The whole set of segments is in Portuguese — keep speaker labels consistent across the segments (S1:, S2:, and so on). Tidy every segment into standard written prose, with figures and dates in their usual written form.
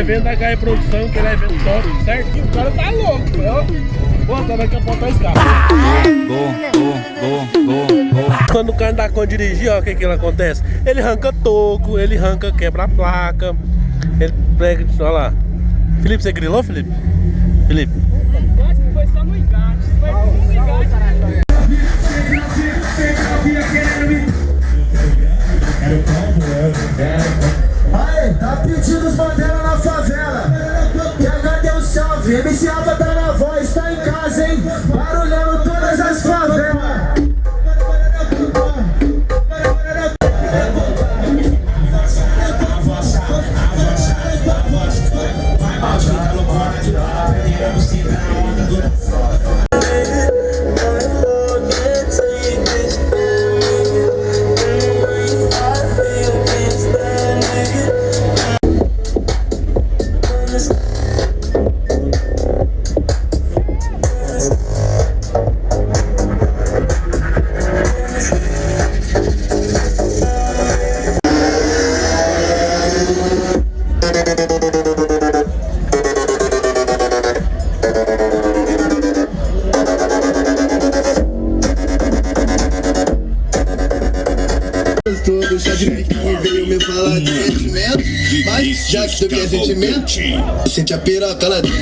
S1: evento da HE Produção, que ele é evento top, certo? E o cara tá louco, ó. Pô, daqui a pouco tá escapa. Quando o cara dá conta de dirigir, ó, o que acontece? Ele arranca toco, ele arranca, quebra a placa. Ele pega, olha lá. Felipe, você grilou, Felipe? Felipe?
S2: Acho que foi só no engate. Foi no engate.
S3: Aí, tá pedindo os bandeira na favela. Quer deu um salve. MC Alfa tá na voz, tá em casa, hein? Barulhando todas as favelas.
S4: Todo chá de biquinho veio me falar de sentimento. Mas já que tu quer sentimento, sente a piroca lá dentro.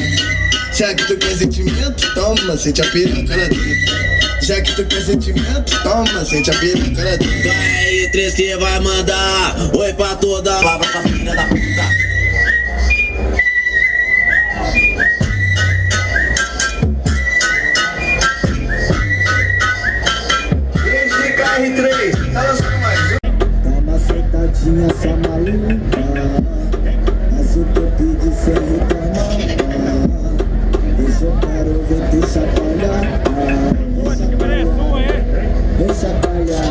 S4: Já que tu quer sentimento, toma, sente a piroca lá dentro. Já que tu quer sentimento, toma, sente a piroca lá dentro. Vai aí, 3 que vai mandar oi pra toda lava pra filha da puta. R3, tá lançando mais um. Dá uma sentadinha, essa maluca. Mas o que eu pedi sem reclamar. Deixa eu quero ver, deixa palhar. Deixa palhar.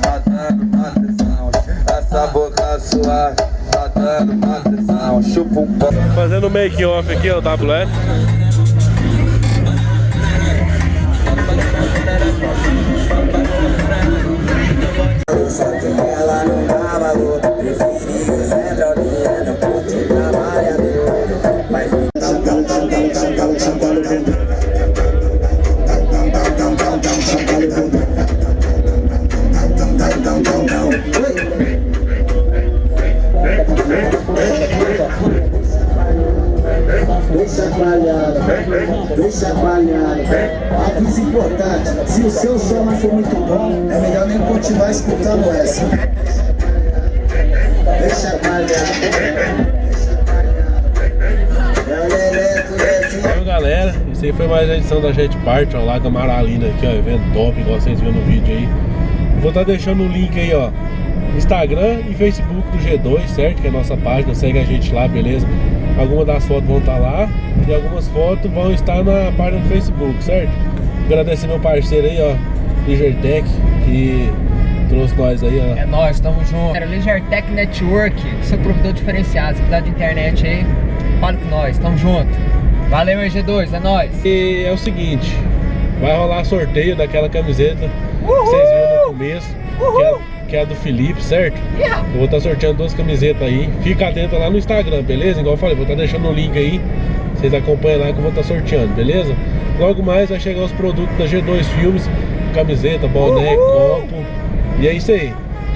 S4: Tá dando atenção, essa boca suave. Tá dando atenção, chupa um pouco.
S1: Fazendo o make-off aqui, ó, o WF.
S3: Ela não dá valor, preferi o Zé Droguinha, não curte trabalhador. Mas deixa palhado. Aviso importante, se o seu som não for muito bom, é melhor nem continuar escutando essa. Deixa palhado.
S1: Então, galera, isso aí foi mais a edição da Jet Party, ó, lá da Maralina aqui, ó, evento top, igual vocês viram no vídeo aí. Vou estar deixando o link aí, ó, Instagram e Facebook do G2, certo? Que é a nossa página, segue a gente lá, beleza? Algumas das fotos vão estar lá e algumas fotos vão estar na página do Facebook, certo? Agradecer meu parceiro aí, ó, Ligertech, que trouxe nós aí, ó.
S2: É nóis, tamo junto. Ligertech Network, seu provedor diferenciado. Se precisar de internet aí, fala com nós, tamo junto. Valeu, EG2, é nóis.
S1: E é o seguinte, vai rolar sorteio daquela camiseta que vocês viram no começo, que é a do Felipe, certo?
S2: Yeah.
S1: Eu vou estar sorteando 2 camisetas aí. Fica atento lá no Instagram, beleza? Igual eu falei, vou estar deixando o link aí. Vocês acompanham lá que eu vou estar sorteando, beleza? Logo mais vai chegar os produtos da G2 Filmes, camiseta, boné, copo. E é isso aí.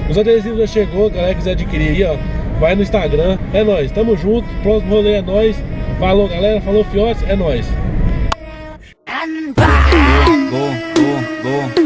S1: Os adesivos já chegou, galera quiser adquirir aí, ó, vai no Instagram. É nóis, tamo junto. Próximo rolê é nóis. Falou, galera. Falou, fiotes. É nóis.
S3: Go, go, go.